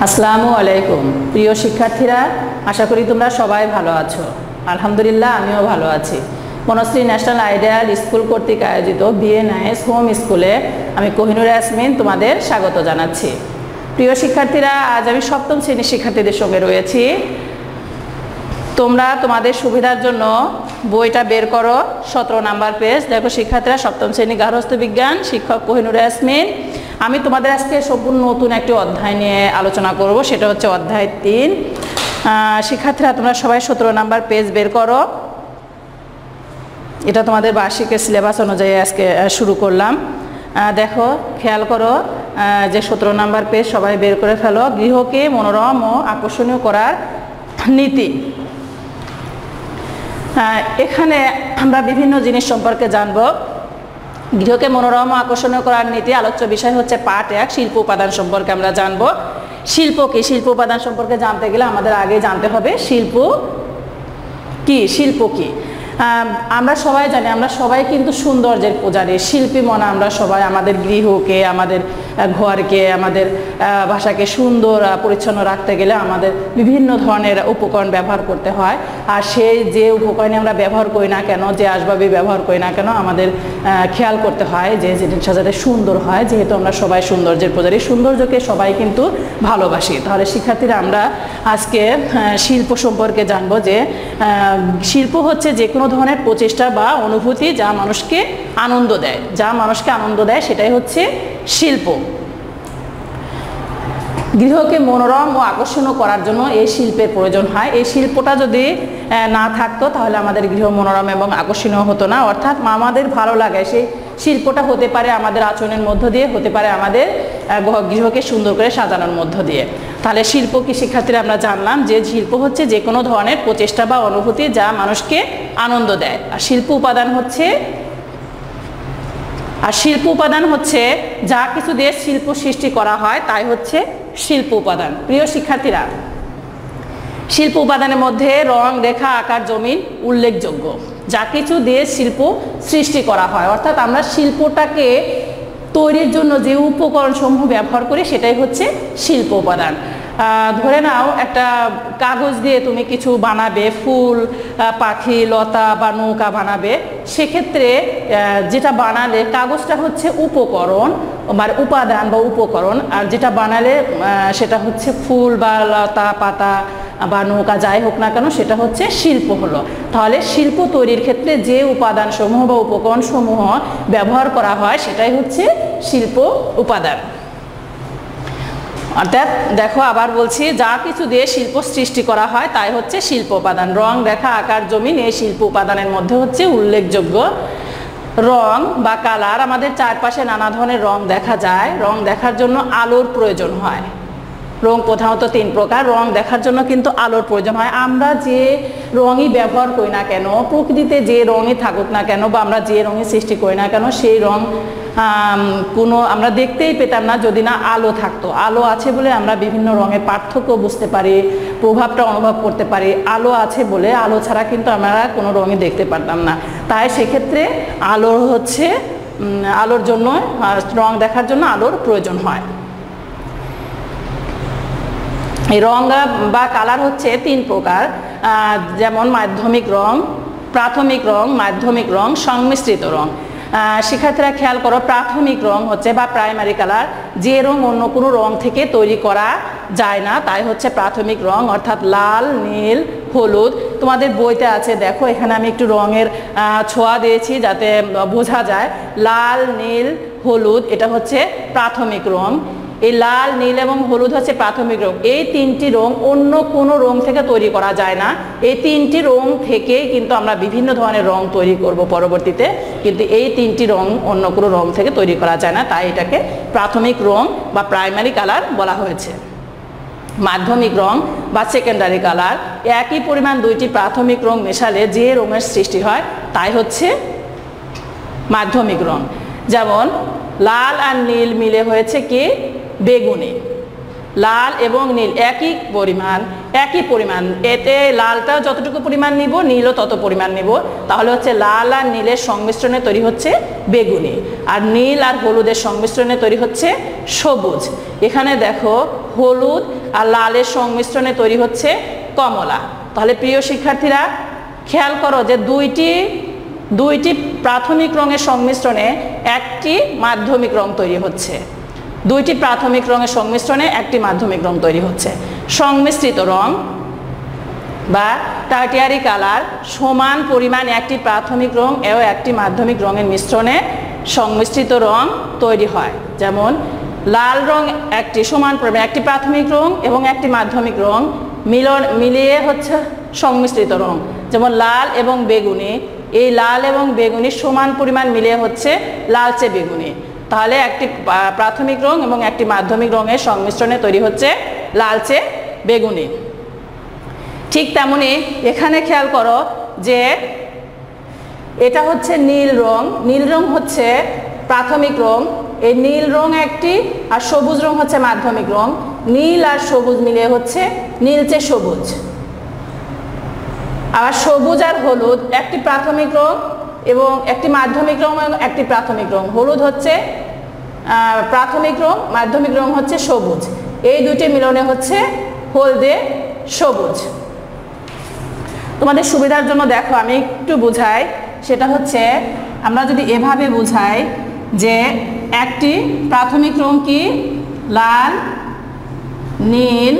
আসসালামু আলাইকুম প্রিয় শিক্ষার্থীরা, আশা করি তোমরা সবাই ভালো আছো। আলহামদুলিল্লাহ আমিও ভালো আছি। বনশ্রী ন্যাশনাল আইডিয়াল স্কুল কর্তৃক আয়োজিত বিএনআইএস হোম স্কুলে আমি কোহিনুর ইয়াসমিন তোমাদের স্বাগত জানাচ্ছি। প্রিয় শিক্ষার্থীরা, আজ আমি সপ্তম শ্রেণীর শিক্ষার্থীদের সঙ্গে রয়েছি। তোমরা তোমাদের সুবিধার জন্য বইটা বের করো, 17 নাম্বার পেজ। দেখো শিক্ষার্থীরা, সপ্তম শ্রেণী গার্হস্থ্য বিজ্ঞান, শিক্ষক কোহিনুর ইয়াসমিন। আমি তোমাদের আজকে সম্পূর্ণ নতুন একটি অধ্যায় নিয়ে আলোচনা করব, সেটা হচ্ছে অধ্যায় 3। শিক্ষার্থীরা, তোমরা সবাই 17 নাম্বার পেজ বের করো। এটা তোমাদের বার্ষিকের সিলেবাস অনুযায়ী আজকে শুরু করলাম। দেখো, খেয়াল করো যে 17 নাম্বার পেজ সবাই বের করে ফেলো। গৃহকে মনোরম ও আকর্ষণীয় করার নীতি। এখানে আমরা বিভিন্ন জিনিস সম্পর্কে জানবো। গৃহকে মনোরম ও আকর্ষণীয় করার নীতি আলোচ্য বিষয় হচ্ছে পাঠ 1, শিল্প উপাদান সম্পর্কে আমরা জানবো। শিল্প কি? শিল্প উপাদান সম্পর্কে জানতে গেলে আমাদের আগে জানতে হবে শিল্প কি। শিল্প কি আমরা সবাই জানি, আমরা সবাই কিন্তু সৌন্দর্যের পূজারী, শিল্পী মনে আমরা সবাই। আমাদের গৃহকে, আমাদের ঘরকে, আমাদের ভাষাকে সুন্দর পরিচ্ছন্ন রাখতে গেলে আমাদের বিভিন্ন ধরনের উপকরণ ব্যবহার করতে হয়। আর সেই যে উপকরণে আমরা ব্যবহার করি না কেন, যে আসবাবে ব্যবহার করি না কেন, আমাদের খেয়াল করতে হয় যে জিনিসটা যাতে সুন্দর হয়। যেহেতু আমরা সবাই সৌন্দর্যের পূজারী, সৌন্দর্যকে সবাই কিন্তু ভালোবাসি। তাহলে শিক্ষার্থীরা, আমরা আজকে শিল্প সম্পর্কে জানবো যে শিল্প হচ্ছে যে কোনো ধরনের প্রচেষ্টা বা অনুভূতি যা মানুষকে আনন্দ দেয়। যা মানুষকে আনন্দ দেয় সেটাই হচ্ছে শিল্প। গৃহকে মনোরম ও আকর্ষণীয় করার জন্য এই শিল্পের প্রয়োজন হয়। এই শিল্পটা যদি না থাকতো তাহলে আমাদের গৃহ মনোরম এবং আকর্ষণীয় হতো না। অর্থাৎ আমাদের ভালো লাগে সেই শিল্পটা হতে পারে আমাদের আচরণের মধ্য দিয়ে, হতে পারে আমাদের গৃহকে সুন্দর করে সাজানোর মধ্য দিয়ে। তাহলে শিল্প কি শিক্ষার্থীরা আমরা জানলাম যে শিল্প হচ্ছে যে কোনো ধরনের প্রচেষ্টা বা অনুভূতি যা মানুষকে আনন্দ দেয়। আর শিল্প উপাদান হচ্ছে যা কিছু দিয়ে শিল্প সৃষ্টি করা হয় তাই হচ্ছে শিল্প উপাদান। প্রিয় শিক্ষার্থীরা, শিল্প উপাদানের মধ্যে রং, রেখা, আকার, জমিন উল্লেখযোগ্য। যা কিছু দিয়ে শিল্প সৃষ্টি করা হয়, অর্থাৎ আমরা শিল্পটাকে তৈরির জন্য যে উপকরণ সমূহ ব্যবহার করি সেটাই হচ্ছে শিল্প উপাদান। ধরে নাও, একটা কাগজ দিয়ে তুমি কিছু বানাবে, ফুল, পাখি, লতা বা নৌকা বানাবে। সেক্ষেত্রে যেটা বানালে কাগজটা হচ্ছে উপকরণ, মানে উপাদান বা উপকরণ, আর যেটা বানালে সেটা হচ্ছে ফুল বা লতা, পাতা বা নৌকা যাই হোক না কেন, সেটা হচ্ছে শিল্প হলো। তাহলে শিল্প তৈরির ক্ষেত্রে যে উপাদান সমূহ বা উপকরণ সমূহ ব্যবহার করা হয় সেটাই হচ্ছে শিল্প উপাদান। অর্থাৎ দেখো, আবার বলছি, যা কিছু দিয়ে শিল্প সৃষ্টি করা হয় তাই হচ্ছে শিল্প উপাদান। রং, রেখা, আকার, জমিন এই শিল্প উপাদানের মধ্যে হচ্ছে উল্লেখযোগ্য। রং বা কালার, আমাদের চারপাশে নানা ধরনের রং দেখা যায়। রং দেখার জন্য আলোর প্রয়োজন হয়। রং প্রধানত 3 প্রকার। রং দেখার জন্য কিন্তু আলোর প্রয়োজন হয়। আমরা যে রঙই ব্যবহার করি না কেন, প্রকৃতিতে যে রঙই থাকুক না কেন, বা আমরা যে রঙের সৃষ্টি করি না কেন, সেই রং আমরা দেখতেই পেতাম না যদি না আলো থাকতো। আলো আছে বলে আমরা বিভিন্ন রঙের পার্থক্য বুঝতে পারি, প্রভাবটা অনুভব করতে পারি। আলো আছে বলে, আলো ছাড়া কিন্তু আমরা কোনো রঙই দেখতে পারতাম না। তাই সেক্ষেত্রে আলোর জন্য, রং দেখার জন্য আলোর প্রয়োজন হয়। এই রং বা কালার হচ্ছে 3 প্রকার, যেমন মাধ্যমিক রং, প্রাথমিক রং, মাধ্যমিক রং, সংমিশ্রিত রং। শিক্ষার্থীরা খেয়াল করো, প্রাথমিক রং হচ্ছে বা প্রাইমারি কালার, যে রং অন্য কোনো রং থেকে তৈরি করা যায় না তাই হচ্ছে প্রাথমিক রং। অর্থাৎ লাল, নীল, হলুদ। তোমাদের বইতে আছে, দেখো এখানে আমি একটু রঙের ছোঁয়া দিয়েছি যাতে বোঝা যায়। লাল, নীল, হলুদ এটা হচ্ছে প্রাথমিক রং। এই লাল, নীল এবং হলুদ হচ্ছে প্রাথমিক রং। এই 3টি রং অন্য কোনো রং থেকে তৈরি করা যায় না। এই 3টি রং থেকেই কিন্তু আমরা বিভিন্ন ধরনের রং তৈরি করব পরবর্তীতে, কিন্তু এই 3টি রং অন্য কোনো রং থেকে তৈরি করা যায় না। তাই এটাকে প্রাথমিক রং বা প্রাইমারি কালার বলা হয়েছে। মাধ্যমিক রং বা সেকেন্ডারি কালার, একই পরিমাণ 2টি প্রাথমিক রং মেশালে যে রঙের সৃষ্টি হয় তাই হচ্ছে মাধ্যমিক রং। যেমন লাল আর নীল মিলে হয়েছে কি? বেগুনি। লাল এবং নীল একই পরিমাণ, এতে লালটা যতটুকু পরিমাণ নিব নীলও তত পরিমাণ নিব, তাহলে হচ্ছে লাল আর নীলের সংমিশ্রণে তৈরি হচ্ছে বেগুনি, আর নীল আর হলুদের সংমিশ্রণে তৈরি হচ্ছে সবুজ। এখানে দেখো হলুদ আর লালের সংমিশ্রণে তৈরি হচ্ছে কমলা। তাহলে প্রিয় শিক্ষার্থীরা খেয়াল করো যে দুইটি প্রাথমিক রঙের সংমিশ্রণে একটি মাধ্যমিক রং তৈরি হচ্ছে, দুইটি প্রাথমিক রঙের সংমিশ্রণে একটি মাধ্যমিক রং তৈরি হচ্ছে। সংমিশ্রিত রং বা টার্টিয়ারি কালার সমান পরিমাণ একটি প্রাথমিক রং এবং একটি মাধ্যমিক রঙের মিশ্রণে সংমিশ্রিত রং তৈরি হয়। যেমন লাল রং একটি সমান পরিমাণ একটি প্রাথমিক রং এবং একটি মাধ্যমিক রং মিলিয়ে হচ্ছে সংমিশ্রিত রং। যেমন লাল এবং বেগুনি, এই লাল এবং বেগুনি সমান পরিমাণ মিলিয়ে হচ্ছে লালচে বেগুনি। তাহলে একটি প্রাথমিক রং এবং একটি মাধ্যমিক রঙের সংমিশ্রণে তৈরি হচ্ছে লালচে বেগুনি। ঠিক তেমনি এখানে খেয়াল করো যে এটা হচ্ছে নীল রং, নীল রং হচ্ছে প্রাথমিক রং, এই নীল রং একটি, আর সবুজ রং হচ্ছে মাধ্যমিক রং। নীল আর সবুজ মিলিয়ে হচ্ছে নীলচে সবুজ। আবার সবুজ আর হলুদ একটি প্রাথমিক রং এবং একটি মাধ্যমিক রং এবং একটি প্রাথমিক রং। হলুদ হচ্ছে প্রাথমিক রং, মাধ্যমিক রং হচ্ছে সবুজ, এই দুটি মিলনে হচ্ছে হলদে সবুজ। তোমাদের সুবিধার জন্য দেখো আমি একটু বুঝাই, সেটা হচ্ছে আমরা যদি এভাবে বুঝাই যে একটি প্রাথমিক রং কি লাল, নীল,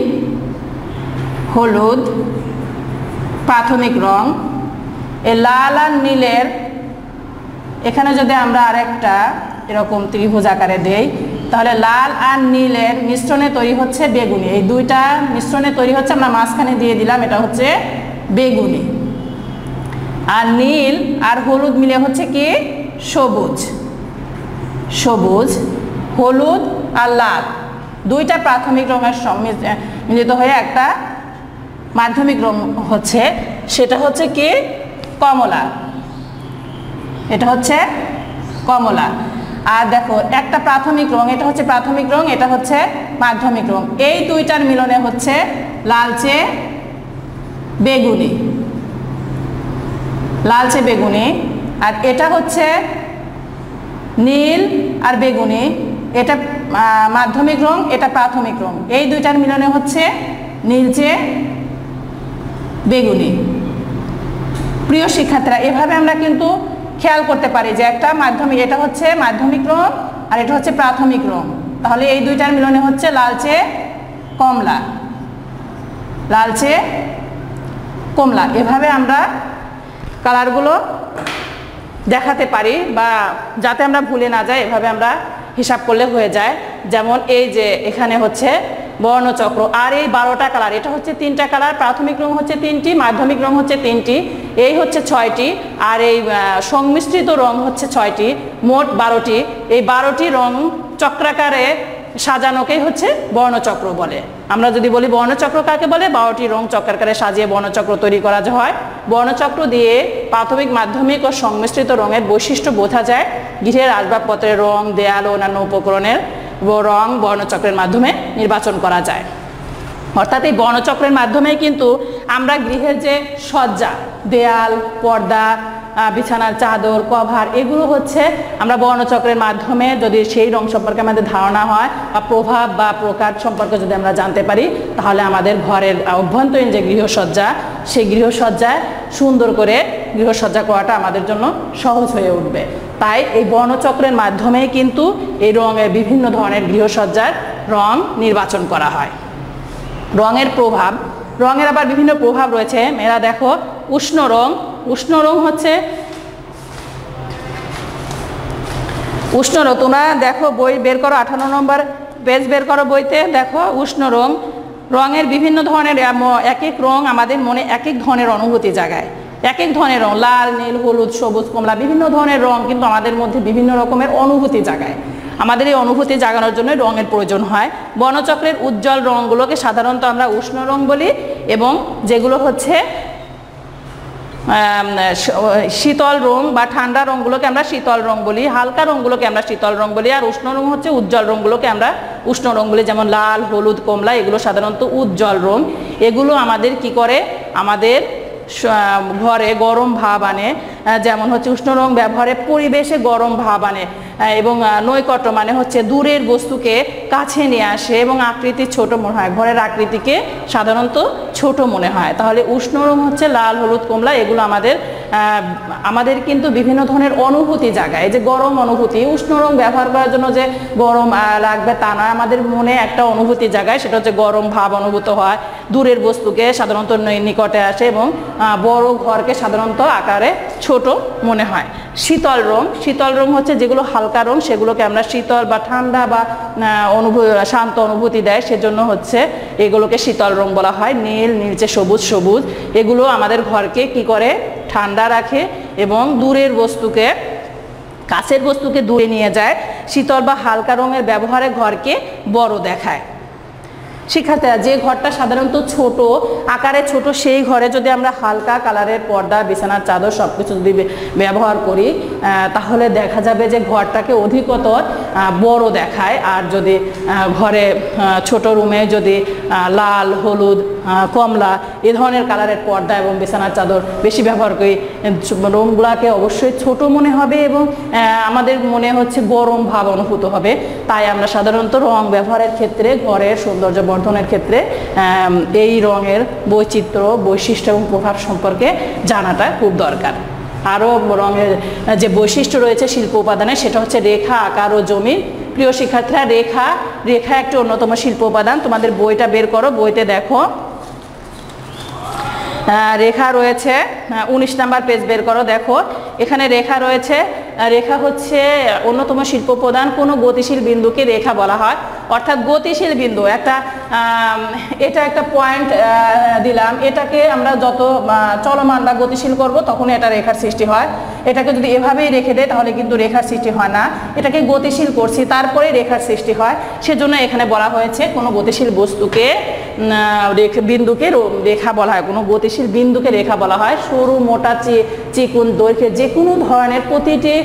হলুদ প্রাথমিক রং। এই লাল আর নীলের এখানে যদি আমরা আরেকটা এরকম ত্রিভুজ আকারে দেই, তাহলে লাল আর নীলের মিশ্রণে তৈরি হচ্ছে বেগুনি। এই দুইটা মিশ্রণে তৈরি হচ্ছে, আমরা মাঝখানে দিয়ে দিলাম, এটা হচ্ছে বেগুনি। আর নীল আর হলুদ মিলে হচ্ছে কি সবুজ। সবুজ, হলুদ আর লাল দুইটা প্রাথমিক রঙের মিলিত হয়ে একটা মাধ্যমিক রং হচ্ছে, সেটা হচ্ছে কি কমলা। এটা হচ্ছে কমলা। আর দেখো একটা প্রাথমিক রং, এটা হচ্ছে প্রাথমিক রং, এটা হচ্ছে মাধ্যমিক রং, এই দুইটার মিলনে হচ্ছে লালচে বেগুনি। লালচে বেগুনি। আর এটা হচ্ছে নীল আর বেগুনি, এটা মাধ্যমিক রং, এটা প্রাথমিক রং, এই দুইটার মিলনে হচ্ছে নীলচে বেগুনি। প্রিয় শিক্ষার্থীরা এভাবে আমরা কিন্তু খেয়াল করতে পারি যে একটা মাধ্যমিক, এটা হচ্ছে মাধ্যমিক রং আর এটা হচ্ছে প্রাথমিক রং, তাহলে এই দুইটার মিলনে হচ্ছে লালচে কমলা। লালচে কমলা, এভাবে আমরা কালারগুলো দেখাতে পারি, বা যাতে আমরা ভুলে না যাই এভাবে আমরা হিসাব করলে হয়ে যায়। যেমন এই যে এখানে হচ্ছে বর্ণচক্র, আর এই 12টা কালার, এটা হচ্ছে 3টা কালার, প্রাথমিক রং হচ্ছে 3টি, মাধ্যমিক রং হচ্ছে 3টি, এই হচ্ছে 6টি, আর এই সংমিশ্রিত রং হচ্ছে 6টি, মোট 12টি। এই 12টি রং চক্রাকারে সাজানোকেই হচ্ছে বর্ণচক্র বলে। আমরা যদি বলি বর্ণচক্র কাকে বলে, 12টি রং চক্রাকারে সাজিয়ে বর্ণচক্র তৈরি করা হয়। বর্ণচক্র দিয়ে প্রাথমিক, মাধ্যমিক ও সংমিশ্রিত রঙের বৈশিষ্ট্য বোঝা যায়। গৃহের আসবাবপত্রের রং, দেয়াল ও অন্যান্য উপকরণের রং বর্ণচক্রের মাধ্যমে নির্বাচন করা যায়। অর্থাৎ এই বর্ণচক্রের মাধ্যমে কিন্তু আমরা গৃহের যে সজ্জা, দেয়াল, পর্দা, বিছানার চাদর, কভার, এগুলো হচ্ছে আমরা বর্ণচক্রের মাধ্যমে যদি সেই রং সম্পর্কে আমাদের ধারণা হয় বা প্রভাব বা প্রকার সম্পর্কে যদি আমরা জানতে পারি, তাহলে আমাদের ঘরের অভ্যন্তরীণ যে গৃহসজ্জা, সেই গৃহসজ্জায় সুন্দর করে গৃহসজ্জা করাটা আমাদের জন্য সহজ হয়ে উঠবে। তাই এই বর্ণচক্রের মাধ্যমে কিন্তু এই রঙের বিভিন্ন ধরনের গৃহসজ্জার রং নির্বাচন করা হয়। রঙের প্রভাব, রঙের আবার বিভিন্ন প্রভাব রয়েছে। মেয়েরা দেখো উষ্ণ রং, উষ্ণ রং হচ্ছে উষ্ণ রং, তোমরা দেখো বই বের করো, 58 নম্বর পেজ বের করো বইতে, দেখো উষ্ণ রং। রঙের বিভিন্ন ধরনের এক এক রং আমাদের মনে এক এক ধরনের অনুভূতি জাগায়। এক এক ধরনের রং, লাল, নীল, হলুদ, সবুজ, কমলা, বিভিন্ন ধরনের রং কিন্তু আমাদের মধ্যে বিভিন্ন রকমের অনুভূতি জাগায়। আমাদের এই অনুভূতি জাগানোর জন্য রঙের প্রয়োজন হয়। বর্ণচক্রের উজ্জ্বল রঙগুলোকে সাধারণত আমরা উষ্ণ রং বলি, এবং যেগুলো হচ্ছে শীতল রং বা ঠান্ডা রঙগুলোকে আমরা শীতল রং বলি, হালকা রঙগুলোকে আমরা শীতল রং বলি, আর উষ্ণ রং হচ্ছে উজ্জ্বল রঙগুলোকে আমরা উষ্ণ রং বলি, যেমন লাল, হলুদ, কমলা এগুলো সাধারণত উজ্জ্বল রং। এগুলো আমাদের কি করে, আমাদের ঘরে গরম ভাব আনে, যেমন হচ্ছে উষ্ণ রং ব্যবহারে পরিবেশে গরম ভাব আনে, এবং নৈকট্য মানে হচ্ছে দূরের বস্তুকে কাছে নিয়ে আসে এবং আকৃতি ছোট মনে হয়, ঘরের আকৃতিকে সাধারণত ছোট মনে হয়। তাহলে উষ্ণ রং হচ্ছে লাল, হলুদ, কমলা এগুলো আমাদের কিন্তু বিভিন্ন ধরনের অনুভূতি জাগায়। এই যে গরম অনুভূতি, উষ্ণ রং ব্যবহার করার জন্য যে গরম লাগবে তা নয়, আমাদের মনে একটা অনুভূতি জাগায়, সেটা হচ্ছে গরম ভাব অনুভূত হয়, দূরের বস্তুকে সাধারণত নিকটে আসে এবং বড় ঘরকে সাধারণত আকারে ছোট মনে হয়। শীতল রং হচ্ছে যেগুলো হালকা রং, সেগুলোকে আমরা শীতল বা ঠান্ডা বা শান্ত অনুভূতি দেয়, সেজন্য হচ্ছে এগুলোকে শীতল রং বলা হয়। নীল, নীলচে সবুজ এগুলো আমাদের ঘরকে কি করে, ঠান্ডা রাখে এবং দূরের বস্তুকে, কাছের বস্তুকে দূরে নিয়ে যায়। শীতল বা হালকা রঙের ব্যবহারে ঘরকে বড় দেখায়। শিক্ষার্থীরা, যে ঘরটা সাধারণত ছোট আকারে ছোট, সেই ঘরে যদি আমরা হালকা কালারের পর্দা, বিছানার চাদর সবকিছু যদি ব্যবহার করি, তাহলে দেখা যাবে যে ঘরটাকে অধিকতর বড় দেখায়। আর যদি ঘরে ছোট রুমে যদি লাল, হলুদ, কমলা এ ধরনের কালারের পর্দা এবং বিছানার চাদর বেশি ব্যবহার করি, রুমগুলোকে অবশ্যই ছোট মনে হবে এবং আমাদের মনে হচ্ছে গরম ভাব অনুভূত হবে। তাই আমরা সাধারণত রং ব্যবহারের ক্ষেত্রে, ঘরের সৌন্দর্য বর্ধনের ক্ষেত্রে এই রঙের বৈশিষ্ট্য এবং প্রভাব সম্পর্কে জানাটা খুব দরকার। আরও রঙের যে বৈশিষ্ট্য রয়েছে শিল্প উপাদানে, সেটা হচ্ছে রেখা, আকার ও জমিন। প্রিয় শিক্ষার্থীরা, রেখা একটি অন্যতম শিল্প উপাদান। তোমাদের বইটা বের করো, বইতে দেখো রেখা রয়েছে, 19 নাম্বার পেজ বের করো, দেখো এখানে রেখা রয়েছে। রেখা হচ্ছে অন্যতম শিল্প উপাদান। কোনো গতিশীল বিন্দুকে রেখা বলা হয়, অর্থাৎ গতিশীল বিন্দু এটা একটা পয়েন্ট দিলাম, এটাকে আমরা যত চলমান বা গতিশীল করব তখন এটা রেখার সৃষ্টি হয়। এটাকে যদি এভাবেই রেখে দেয় তাহলে কিন্তু রেখার সৃষ্টি হয় না, এটাকে গতিশীল করছি তারপরে রেখার সৃষ্টি হয়। সেজন্য এখানে বলা হয়েছে কোনো গতিশীল বস্তুকে বিন্দুকে রেখা বলা হয়, কোনো গতিশীল বিন্দুকে রেখা বলা হয়। সরু, মোটা, চিকুন, দৈর্ঘ্যের যে কোনো ধরনের প্রতিটি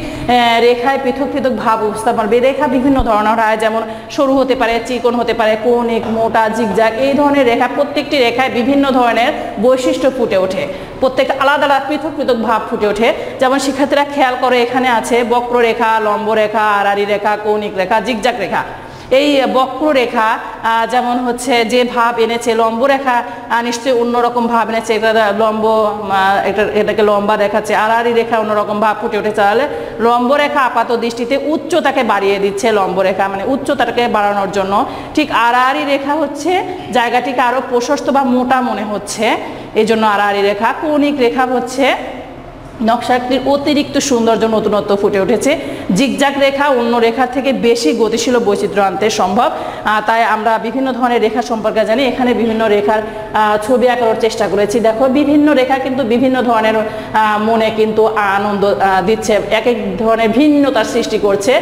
রেখায় পৃথক পৃথক ভাব উপস্থাপন। রেখা বিভিন্ন ধরনের হয়, যেমন সরু হতে পারে, চিকন হতে পারে, কৌণিক, মোটা, জিগজ্যাগ এই ধরনের রেখা। প্রত্যেকটি রেখায় বিভিন্ন ধরনের বৈশিষ্ট্য ফুটে ওঠে, প্রত্যেকটা আলাদা আলাদা পৃথক পৃথক ভাব ফুটে ওঠে। যেমন শিক্ষার্থীরা খেয়াল করে, এখানে আছে বক্ররেখা, লম্ব রেখা, আড়াআড়ি রেখা, কৌণিক রেখা, জিগজ্যাগ রেখা। এই বক্ররেখা যেমন হচ্ছে যে ভাব এনেছে, লম্ব রেখা নিশ্চয়ই অন্যরকম ভাব এনেছে, এটাকে লম্বা দেখাচ্ছে। আড়াআড়ি রেখা অন্যরকম ভাব ফুটে উঠেছে। তাহলে লম্ব রেখা আপাত দৃষ্টিতে উচ্চতাকে বাড়িয়ে দিচ্ছে, লম্ব রেখা মানে উচ্চতাটাকে বাড়ানোর জন্য। ঠিক আড়াআড়ি রেখা হচ্ছে জায়গাটিকে আরো প্রশস্ত বা মোটা মনে হচ্ছে, এই জন্য আড়াআড়ি রেখা। কৌণিক রেখা হচ্ছে নকশাটির অতিরিক্ত সৌন্দর্য, নতুনত্ব ফুটে উঠেছে। জিগজ্যাগ রেখা অন্য রেখার থেকে বেশি গতিশীল বৈচিত্র্য আনতে সম্ভব। তাই আমরা বিভিন্ন ধরনের রেখা সম্পর্কে জানি। এখানে বিভিন্ন রেখার ছবি আঁকানোর চেষ্টা করেছি। দেখো বিভিন্ন রেখা কিন্তু বিভিন্ন ধরনের মনে কিন্তু আনন্দ দিচ্ছে, এক এক ধরনের ভিন্নতার সৃষ্টি করছে,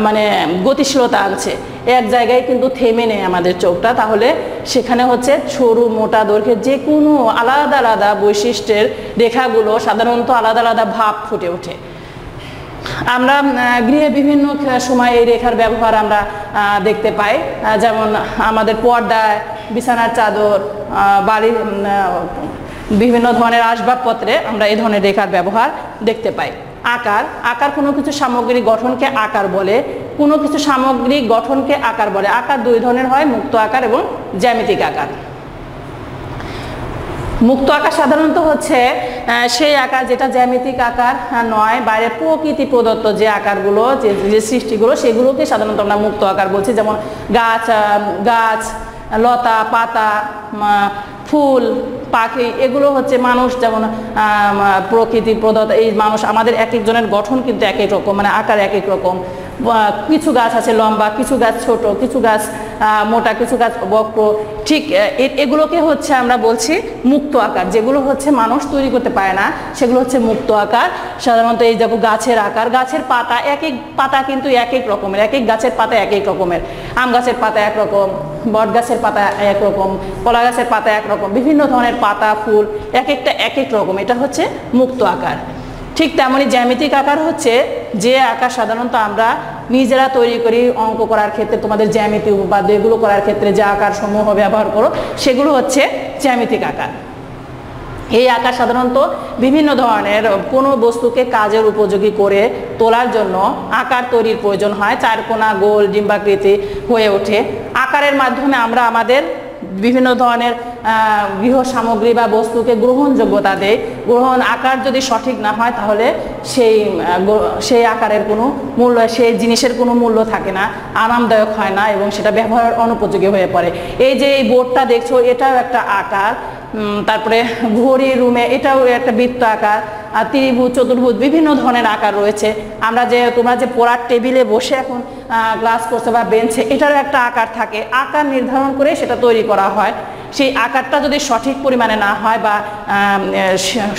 মানে গতিশীলতা আনছে। এক জায়গায় কিন্তু থেমে নেই আমাদের চোখটা, তাহলে সেখানে হচ্ছে সরু, মোটা, দৈর্ঘ্যের যে কোনো আলাদা আলাদা বৈশিষ্ট্যের রেখাগুলো সাধারণত আলাদা আলাদা ভাব ফুটে ওঠে। আমরা গৃহে বিভিন্ন সময় এই রেখার ব্যবহার আমরা দেখতে পাই, যেমন আমাদের পর্দায়, বিছানার চাদর, বাড়ির বিভিন্ন ধরনের আসবাবপত্রে আমরা এই ধরনের রেখার ব্যবহার দেখতে পাই। আকার কোনো কিছু সামগ্রিক গঠনকে আকার বলে, কোনো কিছু সামগ্রিক গঠনকে আকার বলে। আকার দুই ধরনের হয়, মুক্ত আকার এবং জ্যামিতিক আকার। মুক্ত আকার সাধারণত হচ্ছে সেই আকার যেটা জ্যামিতিক আকার নয়, বাইরে প্রকৃতি প্রদত্ত যে আকারগুলো, যে সৃষ্টিগুলো, সেগুলোকে সাধারণত আমরা মুক্ত আকার বলছি। যেমন গাছ, লতা, পাতা, ফুল, পাখি, এগুলো হচ্ছে মানুষ, যেমন প্রকৃতি প্রদত্ত। এই মানুষ আমাদের এক একজনের গঠন কিন্তু এক এক রকম, মানে আকার এক এক রকম। কিছু গাছ আছে লম্বা, কিছু গাছ ছোট, কিছু গাছ মোটা, কিছু গাছ বক্র। ঠিক এগুলোকে হচ্ছে আমরা বলছি মুক্ত আকার। যেগুলো হচ্ছে মানুষ তৈরি করতে পারে না সেগুলো হচ্ছে মুক্ত আকার। সাধারণত এই দেখো গাছের আকার, গাছের পাতা, এক এক পাতা কিন্তু এক এক রকমের, এক এক গাছের পাতা এক এক রকমের। আম গাছের পাতা একরকম, বট গাছের পাতা একরকম, কলা গাছের পাতা একরকম, বিভিন্ন ধরনের পাতা ফুল এক একটা এক এক রকম, এটা হচ্ছে মুক্ত আকার। ঠিক তেমনি জ্যামিতিক আকার হচ্ছে যে আকার সাধারণত আমরা নিজেরা তৈরি করি অঙ্ক করার ক্ষেত্রে, তোমাদের জ্যামিতি উপপাদ্য এগুলো করার ক্ষেত্রে যে আকার সমূহ ব্যবহার করো সেগুলো হচ্ছে জ্যামিতিক আকার। এই আকার সাধারণত বিভিন্ন ধরনের কোনো বস্তুকে কাজের উপযোগী করে তোলার জন্য আকার তৈরির প্রয়োজন হয়। চারকোনা, গোল, ডিম্বাকৃতি হয়ে ওঠে। আকারের মাধ্যমে আমরা আমাদের বিভিন্ন ধরনের গৃহ সামগ্রী বা বস্তুকে গ্রহণযোগ্যতা দেয়। আকার যদি সঠিক না হয় তাহলে সেই আকারের কোনো মূল্য, সেই জিনিসের কোনো মূল্য থাকে না, আরামদায়ক হয় না এবং সেটা ব্যবহার অনুপযোগী হয়ে পড়ে। এই যে এই বোর্ডটা দেখছো এটাও একটা আকার, তারপরে ঘড়ি, রুমে এটাও একটা বৃত্ত আকার, আর ত্রিভুজ, চতুর্ভুজ বিভিন্ন ধরনের আকার রয়েছে। তোমরা যে পড়ার টেবিলে বসে এখন ক্লাস করছো বা বেঞ্চে, এটারও একটা আকার থাকে। আকার নির্ধারণ করে সেটা তৈরি করা হয়। সেই আকারটা যদি সঠিক পরিমাণে না হয় বা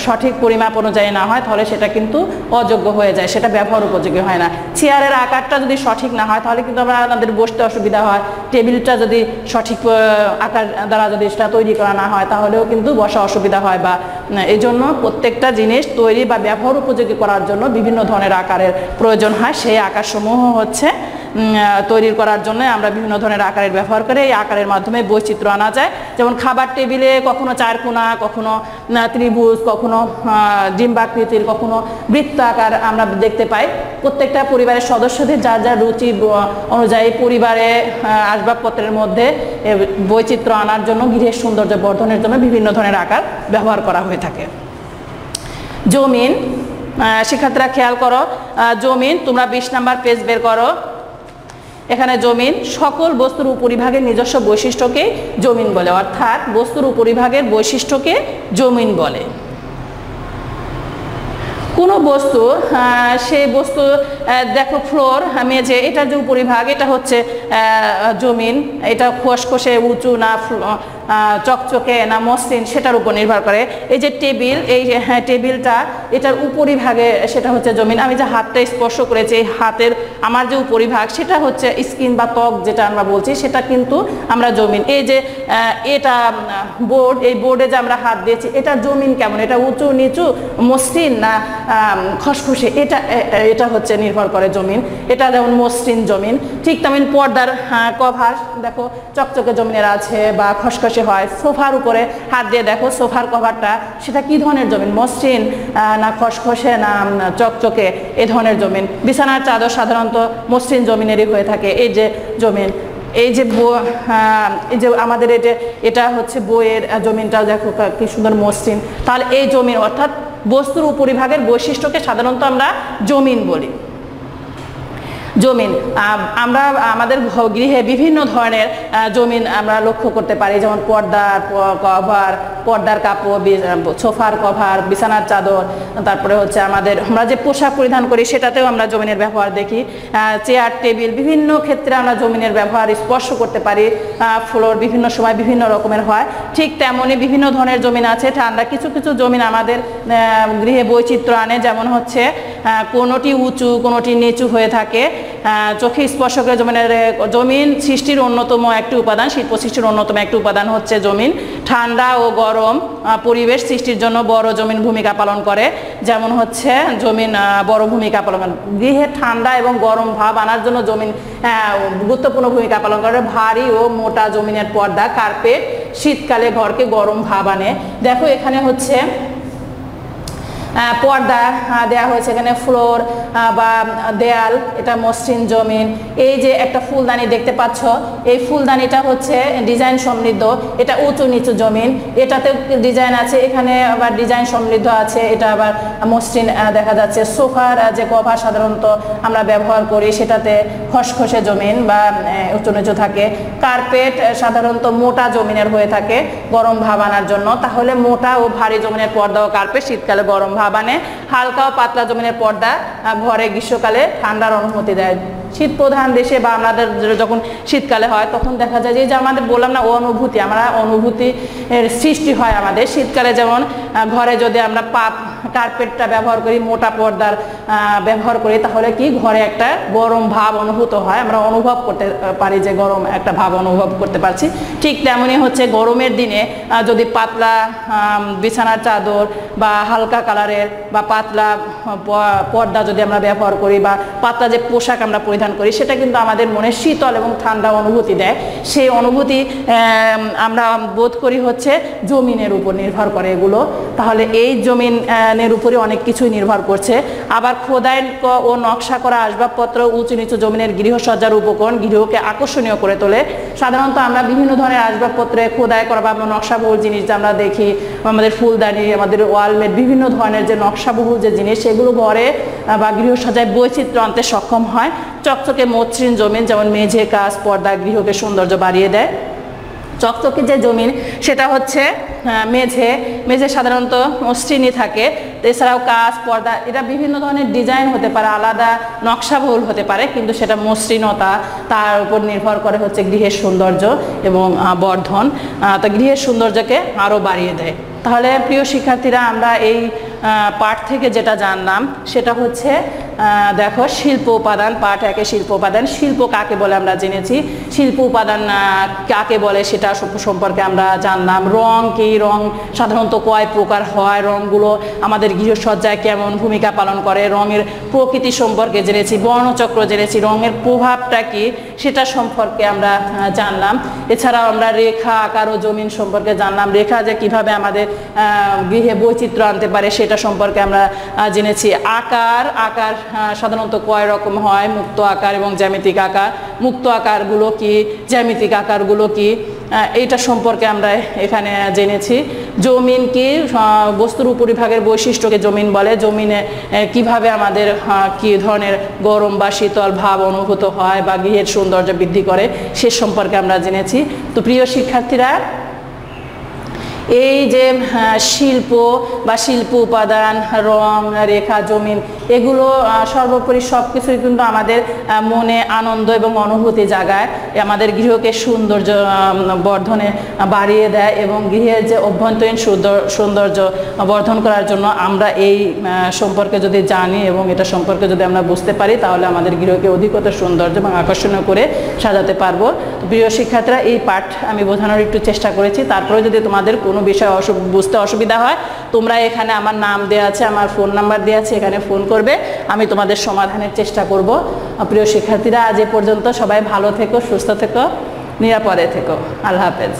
সঠিক পরিমাপ অনুযায়ী না হয় তাহলে সেটা কিন্তু অযোগ্য হয়ে যায়, সেটা ব্যবহার উপযোগী হয় না। চেয়ারের আকারটা যদি সঠিক না হয় তাহলে কিন্তু আমাদের বসতে অসুবিধা হয়। টেবিলটা যদি সঠিক আকার দ্বারা যদি সেটা তৈরি করা না হয় তাহলেও কিন্তু বসা অসুবিধা হয়। বা এই জন্য প্রত্যেকটা জিনিস তৈরি বা ব্যবহার উপযোগী করার জন্য বিভিন্ন ধরনের আকারের প্রয়োজন হয়। সেই আকারসমূহ হচ্ছে তৈরি করার জন্য আমরা বিভিন্ন ধরনের আকারের ব্যবহার করে এই আকারের মাধ্যমে বৈচিত্র্য আনা যায়। যেমন খাবার টেবিলে কখনো চারকোনা, কখনো ত্রিভুজ, কখনো ডিম্বাকৃতির, কখনো বৃত্ত আকার আমরা দেখতে পাই। প্রত্যেকটা পরিবারের সদস্যদের যার যার রুচি অনুযায়ী পরিবারে আসবাবপত্রের মধ্যে বৈচিত্র্য আনার জন্য, গৃহের সৌন্দর্য বর্ধনের জন্য বিভিন্ন ধরনের আকার ব্যবহার করা হয়ে থাকে। জমিন, শিক্ষার্থীরা খেয়াল করো, জমিন তোমরা 20 নাম্বার পেজ বের করো। এখানে জমিন সকল বস্তুর উপরিভাগের নিজস্ব বৈশিষ্ট্যকে জমিন বলে, অর্থাৎ বস্তুর উপরিভাগের বৈশিষ্ট্যকে জমিন বলে। কোনো বস্তু, সেই বস্তু দেখো ফ্লোর, মেঝে, এটার যে উপরিভাগ এটা হচ্ছে জমিন। এটা খসখসে, উঁচু না চকচকে না মসৃণ সেটার উপর নির্ভর করে। এই যে টেবিল, এই টেবিলটা এটার উপরিভাগে সেটা হচ্ছে জমিন। আমি যে হাতটা স্পর্শ করেছি, এই হাতের আমার যে উপরিভাগ সেটা হচ্ছে স্কিন বা ত্বক যেটা আমরা বলছি, সেটা কিন্তু আমরা জমিন। এই যে এটা বোর্ড, এই বোর্ডে যে আমরা হাত দিয়েছি এটা জমিন কেমন, এটা উঁচু নিচু মসৃণ না খসখসে, এটা হচ্ছে নির্ভর করে জমিন। এটা যেমন মসৃণ জমিন, ঠিক তেমন পর্দার কভার দেখো চকচকে জমিনের আছে বা খসখসে হয়। সোফার উপরে হাত দিয়ে দেখো সোফার কভারটা, সেটা কি ধরনের জমিন, মসৃণ না খসখসে না চকচকে, এই ধরনের জমিন। বিছানার চাদর সাধারণত মসৃণ জমিনেরই হয়ে থাকে। এই যে জমিন, এই যে আমাদের এটা হচ্ছে বইয়ের জমিনটাও দেখো কি সুন্দর মসৃণ। তাহলে এই জমিন অর্থাৎ বস্তুর উপরিভাগের বৈশিষ্ট্যকে সাধারণত আমরা জমিন বলি। জমিন আমরা আমাদের গৃহে বিভিন্ন ধরনের জমিন আমরা লক্ষ্য করতে পারি, যেমন পর্দার কভার, পর্দার কাপড়, সোফার কভার, বিছানার চাদর, তারপরে হচ্ছে আমরা যে পোশাক পরিধান করি সেটাতেও আমরা জমিনের ব্যবহার দেখি। চেয়ার, টেবিল, বিভিন্ন ক্ষেত্রে আমরা জমিনের ব্যবহার স্পর্শ করতে পারি। ফ্লোর বিভিন্ন সময় বিভিন্ন রকমের হয়। ঠিক তেমনই বিভিন্ন ধরনের জমিন আছে। ঠান্ডা কিছু কিছু জমিন আমাদের গৃহে বৈচিত্র্য আনে, যেমন হচ্ছে কোনোটি উঁচু কোনোটি নিচু হয়ে থাকে। চোখে স্পর্শ করে জমিন সৃষ্টির অন্যতম একটি উপাদান, শিল্প সৃষ্টির অন্যতম একটি উপাদান হচ্ছে জমিন। ঠান্ডা ও গরম পরিবেশ সৃষ্টির জন্য বড় জমিন ভূমিকা পালন করে। যেমন হচ্ছে জমিন বড় ভূমিকা পালন করে গৃহে ঠান্ডা এবং গরম ভাব আনার জন্য জমিন গুরুত্বপূর্ণ ভূমিকা পালন করে। ভারী ও মোটা জমিনের পর্দা, কার্পেট শীতকালে ঘরকে গরম ভাব আনে। দেখো এখানে হচ্ছে পর্দা দেয়া হয়েছে, এখানে ফ্লোর বা দেয়াল, এটা মসৃণ জমিন। এই যে একটা ফুলদানি দেখতে পাচ্ছ, এই ফুলদানিটা হচ্ছে ডিজাইন সমৃদ্ধ, এটা উঁচু নিচু জমিন। এটাতে ডিজাইন আছে, এখানে আবার ডিজাইন সমৃদ্ধ আছে, এটা আবার মসৃণ দেখা যাচ্ছে। সোফার যে কভার সাধারণত আমরা ব্যবহার করি সেটাতে খসখসে জমিন বা উঁচু নিচু থাকে। কার্পেট সাধারণত মোটা জমিনের হয়ে থাকে গরম ভাব আনার জন্য। তাহলে মোটা ও ভারী জমিনের পর্দা ও কার্পেট শীতকালে গরম ভাব আনে। হালকা ও পাতলা জমিনের পর্দা ঘরে গ্রীষ্মকালে ঠান্ডার অনুমতি দেয়। শীত প্রধান দেশে বা আমাদের যখন শীতকালে হয় তখন দেখা যায় যে আমাদের বললাম না অনুভূতির সৃষ্টি হয় আমাদের শীতকালে। যেমন ঘরে যদি আমরা কার্পেটটা ব্যবহার করি, মোটা পর্দার ব্যবহার করি, তাহলে কি ঘরে একটা গরম ভাব অনুভূত হয়, আমরা অনুভব করতে পারি যে গরম একটা ভাব অনুভব করতে পারছি। ঠিক তেমনই হচ্ছে গরমের দিনে যদি পাতলা বিছানার চাদর বা হালকা কালারের বা পাতলা পর্দা যদি আমরা ব্যবহার করি বা পাতলা যে পোশাক আমরা পরিধান করি, সেটা কিন্তু আমাদের মনে শীতল এবং ঠান্ডা অনুভূতি দেয়। সেই অনুভূতি আমরা বোধ করি হচ্ছে জমিনের উপর নির্ভর করে এগুলো। তাহলে এই জমিনের উপরে অনেক কিছুই নির্ভর করছে। আবার খোদাই ও নকশা করা আসবাবপত্র, উঁচু নিচু জমিনের গৃহসজ্জার উপকরণ গৃহকে আকর্ষণীয় করে তোলে। সাধারণত আমরা বিভিন্ন ধরনের আসবাবপত্রে খোদাই করা বা নকশাবহুল জিনিস যে আমরা দেখি, আমাদের ফুলদানি, আমাদের ওয়ালমেট, বিভিন্ন ধরনের যে নকশাবহুল যে জিনিস, সেগুলো ঘরে বা গৃহসজ্জায় বৈচিত্র্য আনতে সক্ষম হয়। চকচকে মসৃণ জমিন যেমন মেঝে কাঁচ পর্দা গৃহকে সৌন্দর্য বাড়িয়ে দেয়। চকচকে যে জমিন সেটা হচ্ছে মেঝে সাধারণত মসৃণই থাকে। এছাড়াও কাঁচ পর্দা এটা বিভিন্ন ধরনের ডিজাইন হতে পারে, আলাদা নকশাবহুল হতে পারে, কিন্তু সেটা মসৃণতা তার উপর নির্ভর করে হচ্ছে গৃহের সৌন্দর্য এবং বর্ধন, তা গৃহের সৌন্দর্যকে আরও বাড়িয়ে দেয়। তাহলে প্রিয় শিক্ষার্থীরা, আমরা এই পাঠ থেকে যেটা জানলাম সেটা হচ্ছে দেখো শিল্প উপাদান, পাঠ 1 শিল্প উপাদান। শিল্প কাকে বলে আমরা জেনেছি, শিল্প উপাদান কাকে বলে সেটা সম্পর্কে আমরা জানলাম। রং কি, রং সাধারণত কয় প্রকার হয়, রংগুলো আমাদের গৃহসজ্জায় কেমন ভূমিকা পালন করে, রঙের প্রকৃতি সম্পর্কে জেনেছি, বর্ণচক্র জেনেছি, রঙের প্রভাবটা কি সেটা সম্পর্কে আমরা জানলাম। এছাড়াও আমরা রেখা, আকার ও জমিন সম্পর্কে জানলাম। রেখা যে কিভাবে আমাদের গৃহে বৈচিত্র্য আনতে পারে সেটা সম্পর্কে আমরা জেনেছি। আকার সাধারণত কয় রকম হয়, মুক্ত আকার এবং জ্যামিতিক আকার। মুক্ত আকারগুলো কি, জ্যামিতিক আকারগুলো কি, এইটা সম্পর্কে আমরা এখানে জেনেছি। জমিন কি, বস্তুর উপরিভাগের বৈশিষ্ট্যকে জমিন বলে। জমিনে কিভাবে আমাদের কি ধরনের গরম বা শীতল ভাব অনুভূত হয় বা গৃহের সৌন্দর্য বৃদ্ধি করে সে সম্পর্কে আমরা জেনেছি। তো প্রিয় শিক্ষার্থীরা, এই যে শিল্প বা শিল্প উপাদান, রং, রেখা, জমিন, এগুলো সর্বোপরি সব কিছুই কিন্তু আমাদের মনে আনন্দ এবং অনুভূতি জাগায়, আমাদের গৃহকে সৌন্দর্য বর্ধনে বাড়িয়ে দেয় এবং গৃহের যে অভ্যন্তরীণ সৌন্দর্য বর্ধন করার জন্য আমরা এই সম্পর্কে যদি জানি এবং এটা সম্পর্কে যদি আমরা বুঝতে পারি, তাহলে আমাদের গৃহকে অধিকতর সৌন্দর্য এবং আকর্ষণীয় করে সাজাতে পারবো। প্রিয় শিক্ষার্থীরা, এই পাঠ আমি বোঝানোর একটু চেষ্টা করেছি। তারপরে যদি তোমাদের কোনো বিষয় বুঝতে অসুবিধা হয়, তোমরা এখানে আমার নাম দেওয়া আছে, আমার ফোন নাম্বার দেওয়া আছে, এখানে ফোন করবে, আমি তোমাদের সমাধানের চেষ্টা করব। প্রিয় শিক্ষার্থীরা, আজ এ পর্যন্ত। সবাই ভালো থেকো, সুস্থ থেকো, নিরাপদে থেকো। আল্লাহ হাফেজ।